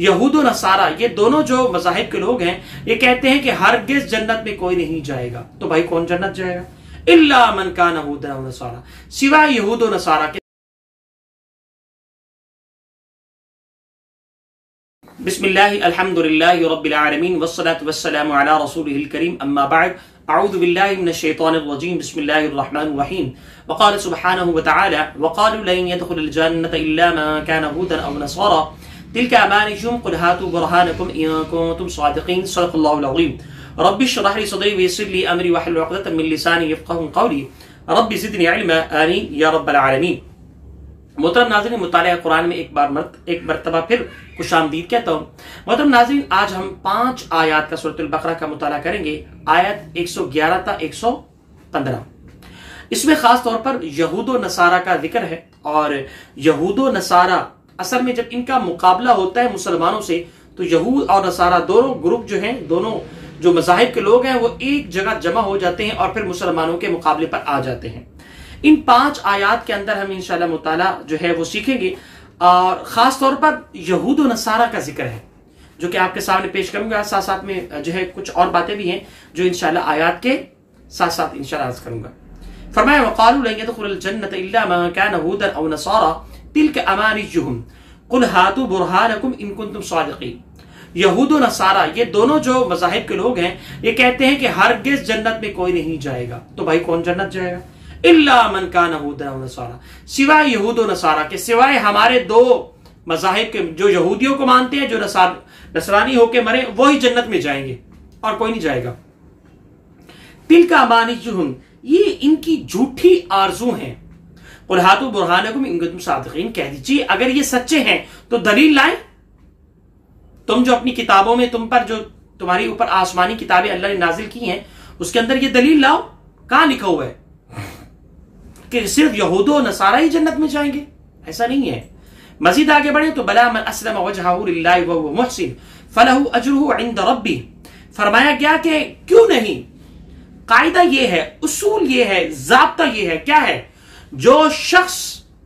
यहूद और नसारा, ये दोनों जो मज़ाहिब के लोग हैं, ये कहते हैं कि हरगिज जन्नत में कोई नहीं जाएगा। तो भाई कौन जन्नत जाएगा? इल्ला मन कान हुदा व नसारा, सिवाय यहूद और नसारा के। बिस्मिल्लाहि अल्हम्दुलिल्लाहि रब्बिल आलमीन वस्सलातु वस्सलामु अला रसूलिहिल करीम, अम्मा बअद, अऊज़ु बिल्लाहि मिनश शैतानिर रजीम, बिस्मिल्लाहिर रहमानिर रहीम। वक़ाल सुब्हानहु व तआला वक़ालू लन यदखुलल जन्नता इल्ला मन कान हुदन अव नसारा तिल्का अमानियुहुम क़ुल हातू बुरहानकुम इन कुंतुम सादिक़ीन। सदक़ल्लाहुल अज़ीम। रब्बि इश्रह ली सदरी वयस्सिर ली अमरी वहलुल उक़दतम मिन लिसानी यफ़क़हू क़ौली रब्बि ज़िदनी इल्मा आमीन या रब्बल आलमीन। मोहतरम नाज़रीन, मुतालिया कुरान में एक मरतबा फिर खुशामदीद कहता हूँ। मोहतरम नाज़रीन, आज हम 5 आयात का सूरतुल बकरा का मुताला करेंगे। आयत 111 था 115। इसमें खास तौर पर यहूद व नसारा का जिक्र है। और यहूद व नसारा असल में जब इनका मुकाबला होता है मुसलमानों से, तो यहूद और नसारा दोनों ग्रुप जो हैं, दोनों जो मज़ाहिब के लोग हैं, वो एक जगह जमा हो जाते हैं और फिर मुसलमानों के मुकाबले पर आ जाते हैं। इन 5 आयात के अंदर हम इंशाअल्लाह मुताला जो है वो सीखेंगे। और ख़ास तौर पर यहूद व नसारा का जिक्र है, जो कि आपके सामने पेश करूंगा। साथ साथ में जो है कुछ और बातें भी हैं जो इंशाअल्लाह आयात के साथ साथ इंशाअल्लाह अर्ज़ करूंगा। फरमाया वक़ालू लन यदखुलल जन्नता इल्ला मन कान हुदन अव नसारा तिल्का अमानियुहुम क़ुल हातू बुरहानकुम इन कुंतुम सादिक़ीन। यहूद व नसारा, ये दोनों जो मज़ाहिब के लोग हैं, ये कहते हैं कि हरगिज जन्नत में कोई नहीं जाएगा। तो भाई कौन जन्नत जाएगा? इल्ला मन कान हुदन व नसारा, सिवाय यहूद व नसारा के, सिवाय हमारे 2 मज़ाहिब के, जो यहूदियों को मानते हैं, जो नसरानी होके मरे, वही जन्नत में जाएंगे और कोई नहीं जाएगा। तिल्का अमानियुहुम, ये इनकी झूठी आरज़ू हैं। क़ुल हातू बुरहानकुम इन कुंतुम सादिक़ीन, कह दीजिए अगर ये सच्चे हैं तो दलील लाएं। तुम जो अपनी किताबों में तुम पर जो तुम्हारी ऊपर आसमानी किताबें अल्लाह ने नाजिल की हैं, उसके अंदर ये दलील लाओ। कहां लिखा हुआ है कि सिर्फ यहूद व नसारा ही जन्नत में जाएंगे? ऐसा नहीं है। मजीद आगे बढ़े तो बला मन अस्लम वजहहु लिल्लाहि व हुवा मुहसिन फलहु अजरुहु इंद रब्बी। फरमाया गया कि क्यों नहीं, कायदा ये है, उसूल ये है, ज़ाब्ता ये है, क्या है? जो शख्स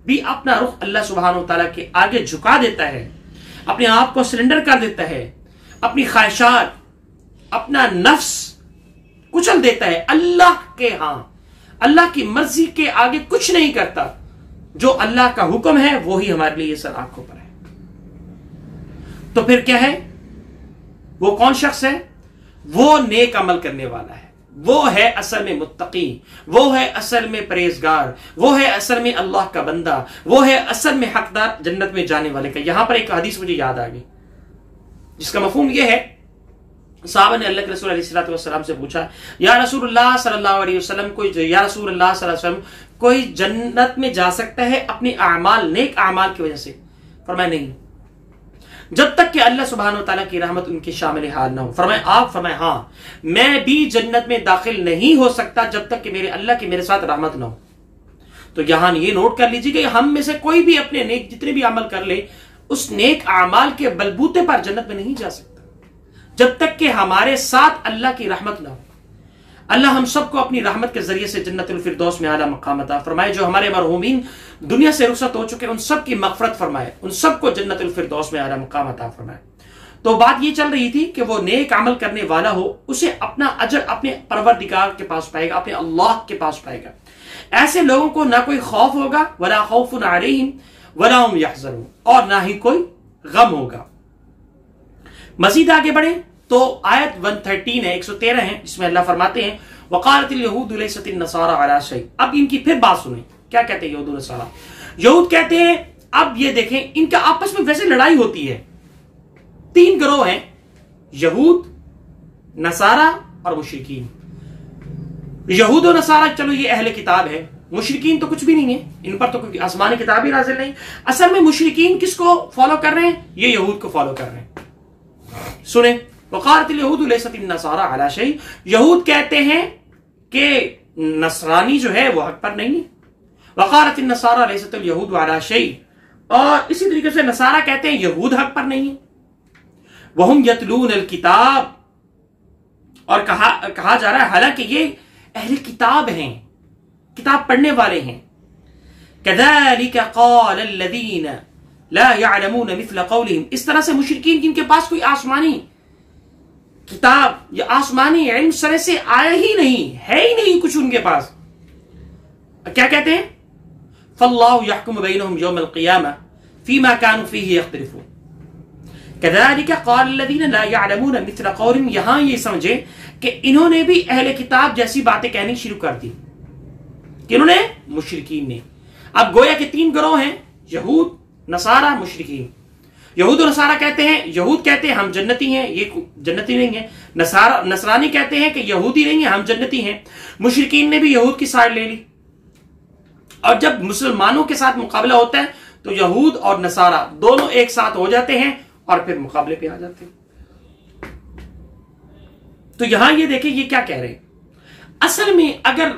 भी अपना रुख अल्लाह सुब्हानहु व तआला के आगे झुका देता है, अपने आप को सरेंडर कर देता है, अपनी ख्वाहिशात, अपना नफ्स कुचल देता है, अल्लाह के अल्लाह की मर्जी के आगे कुछ नहीं करता, जो अल्लाह का हुक्म है वो ही हमारे लिए सर आंखों पर है। तो फिर क्या है? वो कौन शख्स है? वो नेक अमल करने वाला है, वो है असल में मुत्तकी, वो है असल में परहेजगार, वो है असल में अल्लाह का बंदा, वो है असल में हकदार जन्नत में जाने वाले का। यहां पर एक हदीस मुझे याद आ गई जिसका मफहूम यह है, साहबा ने अल्लाह के रसूल अलैहिस्सलातु वस्सलाम से पूछा, या रसूलुल्लाह सल्लल्लाहु अलैहि वसल्लम, या रसूलुल्लाह सल्लल्लाहु अलैहि वसल्लम, कोई जन्नत में जा सकता है अपने अमाल, नेक अमाल की वजह से? फरमाया नहीं, जब तक कि अल्लाह सुब्हानहु व तआला की रहमत उनके शामिल हाल ना हो। फरमाया हाँ, मैं भी जन्नत में दाखिल नहीं हो सकता जब तक कि मेरे अल्लाह की मेरे साथ रहमत ना हो। तो यहां ये नोट कर लीजिए कि हम में से कोई भी अपने नेक जितने भी अमल कर ले, उस नेक अमाल के बलबूते पर जन्नत में नहीं जा सकता जब तक कि हमारे साथ अल्लाह की रहमत ना हो। अल्लाह हम सबको अपनी रहमत के जरिए से जन्नतुल फिरदौस में आला मकाम अता फरमाए। जो हमारे मरहूमीन दुनिया से रुखसत हो चुके, उन सब की मगफरत फरमाए, उन सबको जन्नतुल फिरदौस में आला मकाम अता फरमाए। तो बात ये चल रही थी कि वो नेक अमल करने वाला हो, उसे अपना अजर अपने परवरदिगार के पास पाएगा, अपने अल्लाह के पास पाएगा। ऐसे लोगों को ना कोई खौफ होगा, वला खौफुन अलैहिम वला हुम यहज़नून, और ना ही कोई गम होगा। मजीद आगे बढ़े तो आयत 113 है, 113 है, इसमें अल्लाह फरमाते हैं वक़ालतिल यहूदु लैसतिन नसारा अला शै। अब इनकी फिर बात सुने, क्या कहते हैं यहूद नसारा? यहूद कहते हैं, अब ये देखें, इनका आपस में वैसे लड़ाई होती है। 3 गिरोह हैं, यहूद, नसारा और मुशरिकीन। यहूद और नसारा, चलो ये अहले किताब है, मुशरिकीन तो कुछ भी नहीं है, इन पर तो कोई आसमानी किताब ही नाज़िल नहीं। असल में मुशरिकीन किसको फॉलो कर रहे हैं? ये यहूद को फॉलो कर रहे हैं। सुने, वक़ालतिल यहूदु लैसतिन नसारा अला शै। यहूद कहते हैं कि नसरानी जो है वो हक पर नहीं है। वक़ालतिन नसारा लैसतिल यहूदु अला शै, और इसी तरीके से नसारा कहते हैं यहूद हक पर नहीं है। वहुम यतलूनल किताब, और कहा जा रहा है हालांकि ये अहले किताब हैं, किताब पढ़ने वाले हैं। कज़ालिका क़ालल्लज़ीना لا يعلمون مثل قولهم، اس طرح سے مشرکین جن کے پاس کوئی آسمانی کتاب یا آسمانی علم سرے سے آیا ہی نہیں، ہے ہی نہیں کچھ ان کے پاس، کیا کہتے ہیں؟ فاللہ یحکم بینہم یوم القیامہ فیما كانوا فیہ یختلفون کذالک قال الذین لا یعلمون مثل قولهم۔ یہاں یہ سمجھے کہ انہوں نے بھی اہل کتاب جیسی باتیں کہنی شروع کر دی، کنہوں نے؟ مشرکین نے۔ اب گویا کہ تین گروہ ہیں، یہود، نصارہ، مشرکین۔ یہود و نصارہ کہتے ہیں، یہود کہتے ہیں ہم جنتی ہیں، یہ جنتی نہیں ہیں۔ نصرانی کہتے ہیں کہ یہودی نہیں ہیں، ہم جنتی ہیں۔ مشرکین نے بھی یہود کی سائڈ لے لی، اور جب مسلمانوں کے ساتھ مقابلہ ہوتا ہے تو یہود اور نصارہ دونوں ایک ساتھ ہو جاتے ہیں اور پھر مقابلے پہ آ جاتے ہیں۔ تو یہاں یہ دیکھیں یہ کیا کہہ رہے ہیں۔ اصل میں اگر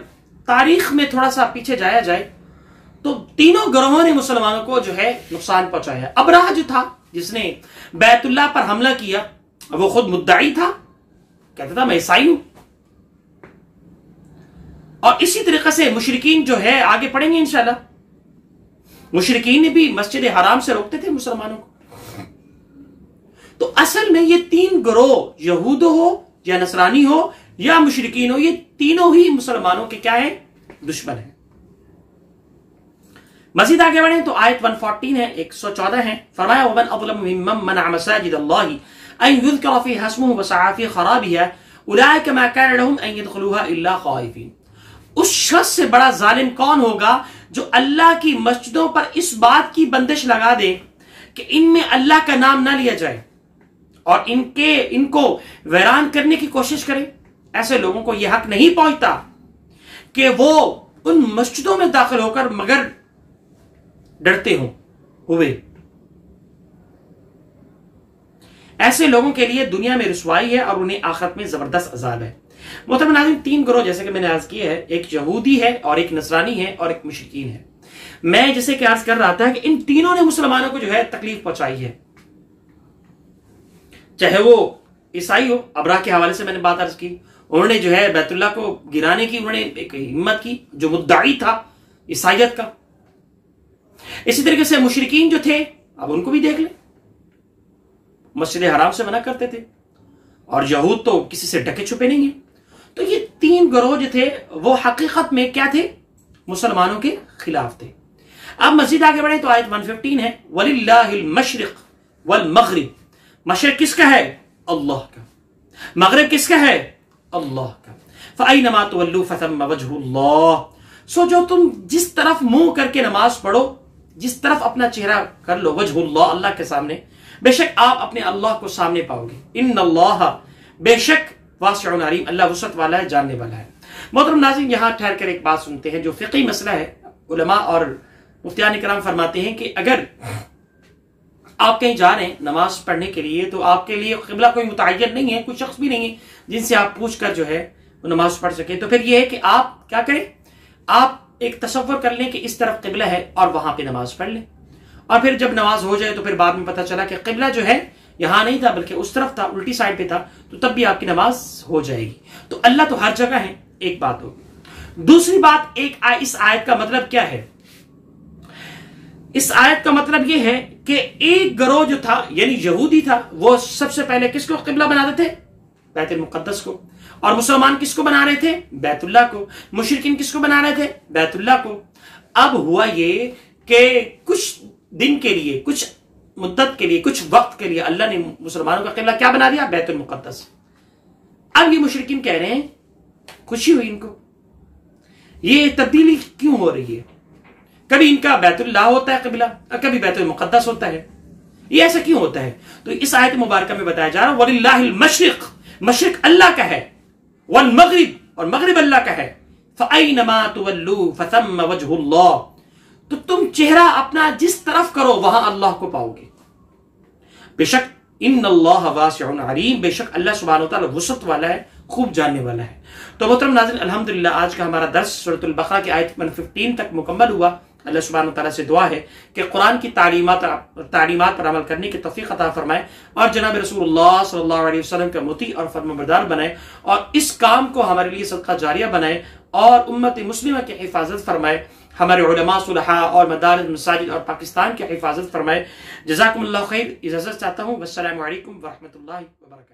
تاریخ میں تھوڑا سا پیچھے جایا جائے تو تینوں گروہوں نے مسلمانوں کو جو ہے نقصان پہنچایا۔ ابراہ جو تھا جس نے بیت اللہ پر حملہ کیا، وہ خود مدعی تھا، کہتا تھا میں عیسائی ہوں۔ اور اسی طریقے سے مشرکین جو ہے، آگے پڑھیں گے انشاءاللہ، مشرکین نے بھی مسجد حرام سے روکتے تھے مسلمانوں کو۔ تو اصل میں یہ تین گروہ، یہود ہو یا نصرانی ہو یا مشرکین ہو، یہ تینوں ہی مسلمانوں کے کیا ہیں؟ دشمن ہیں۔ مزید آگے بڑھیں تو آیت 114 ہے، 114 ہے، فرمایا وَمَنْ أَظْلَمُ مِمَّنْ مَنَعَ مَسَاجِدَ اللَّهِ أَنْ يُذْكَرَ فِيهَا اسْمُهُ وَسَعَى فِي خَرَابِهَا أُولَٰئِكَ مَا كَانَ لَهُمْ أَنْ يَدْخُلُوهَا إِلَّا خَائِفِينَ۔ اس شخص سے بڑا ظالم کون ہوگا جو اللہ کی مسجدوں پر اس بات کی بندش لگا دے کہ ان میں اللہ کا نام نہ لیا جائے اور ان کو ویران کرنے کی کوشش کرے۔ ایسے لوگوں کو یہ حق نہیں پہنچتا کہ وہ ان مسجدوں میں داخل ہو کر مگر ڈرتے ہوئے۔ ایسے لوگوں کے لیے دنیا میں رسوائی ہے اور انہیں آخرت میں زبردست عذاب ہے۔ محترم ناظرین، تین گروہ جیسے کہ میں نے عرض کیا ہے، ایک یہودی ہے اور ایک نصرانی ہے اور ایک مشرکین ہے۔ میں جیسے کہ عرض کر رہا تھا کہ ان تینوں نے مسلمانوں کو جو ہے تکلیف پہنچائی ہے، چاہے وہ عیسائی ہو۔ ابراہ کے حوالے سے میں نے بات عرض کی، انہوں نے جو ہے بیت اللہ کو گرانے کی انہوں نے ایک ہمت کی جو مدعی تھا عیسائیت کا۔ اسی طریقے سے مشرکین جو تھے، اب ان کو بھی دیکھ لیں، مسجد حرام سے منع کرتے تھے، اور یہود تو کسی سے ڈکے چھپے نہیں ہیں۔ تو یہ تین گروہ جو تھے وہ حقیقت میں کیا تھے؟ مسلمانوں کے خلاف تھے۔ اب مزید آگے بڑھیں تو آیت 115 ہے، وَلِلَّهِ الْمَشْرِقِ وَالْمَغْرِبِ۔ مشرق کس کا ہے؟ اللہ کا۔ مغرب کس کا ہے؟ اللہ کا۔ فَأَيْنَمَا تُوَلُّوا فَثَمَّ وَجْهُ اللَّهِ۔ سو جو تم جس طرف منہ کر کے نماز پڑھو، جس طرف اپنا چہرہ کر لو، وجہ اللہ، اللہ کے سامنے، بے شک آپ اپنے اللہ کو سامنے پاؤ گے۔ ان اللہ، بے شک واسع علیم، اللہ وسعت والا ہے، جاننے والا ہے۔ محترم ناظرین، یہاں ٹھہر کر ایک بات سنتے ہیں جو فقہی مسئلہ ہے۔ علماء اور مفتیان کرام فرماتے ہیں کہ اگر آپ کہیں جا رہے ہیں نماز پڑھنے کے لیے تو آپ کے لیے قبلہ کوئی متعین نہیں ہے، کوئی شخص بھی نہیں ہے جن سے آپ پوچھ کر جو ہے وہ نماز پڑھ سکے، تو پھر یہ ہے کہ آپ کیا کریں؟ آپ ایک تصور کر لیں کہ اس طرف قبلہ ہے اور وہاں پہ نماز پڑھ لیں، اور پھر جب نماز ہو جائے تو پھر بعد میں پتہ چلا کہ قبلہ جو ہے یہاں نہیں تھا بلکہ اس طرف تھا، الٹی سائڈ پہ تھا، تو تب بھی آپ کی نماز ہو جائے گی۔ تو اللہ تو ہر جگہ ہے، ایک بات ہوگی۔ دوسری بات، اس آیت کا مطلب کیا ہے؟ اس آیت کا مطلب یہ ہے کہ ایک گروہ جو تھا یعنی یہودی تھا، وہ سب سے پہلے کس کو قبلہ بناتے تھے؟ بیت المقدس کو۔ اور مسلمان کس کو بنا رہے تھے؟ بیت اللہ کو۔ مشرکین کس کو بنا رہے تھے؟ بیت اللہ کو۔ اب ہوا یہ کہ کچھ دن کے لیے، کچھ مدت کے لیے، کچھ وقت کے لیے اللہ نے مسلمانوں کا قبلہ کیا بنا دیا؟ بیت المقدس۔ اب یہ مشرکین کہہ رہے ہیں، خوشی ہوئی ان کو، یہ تبدیلی کیوں ہو رہی ہے؟ کبھی ان کا بیت اللہ ہوتا ہے قبلہ، کبھی بیت المقدس ہوتا ہے، یہ ایسا کیوں ہوتا ہے؟ تو اس آیت مبارکہ میں بتایا جا رہا ہے وَلِلَّهِ الْمَشْرِقِ، مشرق اللہ کا ہے، وَالْمَغْرِبِ، اور مغرب اللہ کا ہے، فَأَيْنَمَا تُوَلُّوا فَثَمَّ وَجْهُ اللَّهِ، تو تم چہرہ اپنا جس طرف کرو وہاں اللہ کو پاؤ گے۔ بے شک ان اللہ واسع علیم، بے شک اللہ سبحانہ وتعالی وسعت والا ہے، خوب جاننے والا ہے۔ تو محترم ناظرین، الحمدللہ آج کا ہمارا درس سورۃ البقرہ کی آیت 115 تک مکمل ہوا۔ اللہ سبحانہ وتعالی سے دعا ہے کہ قرآن کی تعلیمات پر عمل کرنے کی توفیق عطا فرمائے، اور جناب رسول اللہ صلی اللہ علیہ وسلم کا مطیع اور فرمانبردار بنائے، اور اس کام کو ہمارے لیے صدقہ جاریہ بنائے، اور امت مسلمہ کی حفاظت فرمائے۔ ہمارے علماء صلحاء اور مدارس مساجد اور پاکستان کی حفاظت فرمائے. جزاکم اللہ خیر. اجازت چاہتا ہوں. والسلام علیکم ورحمۃ اللہ وبرکاتہ.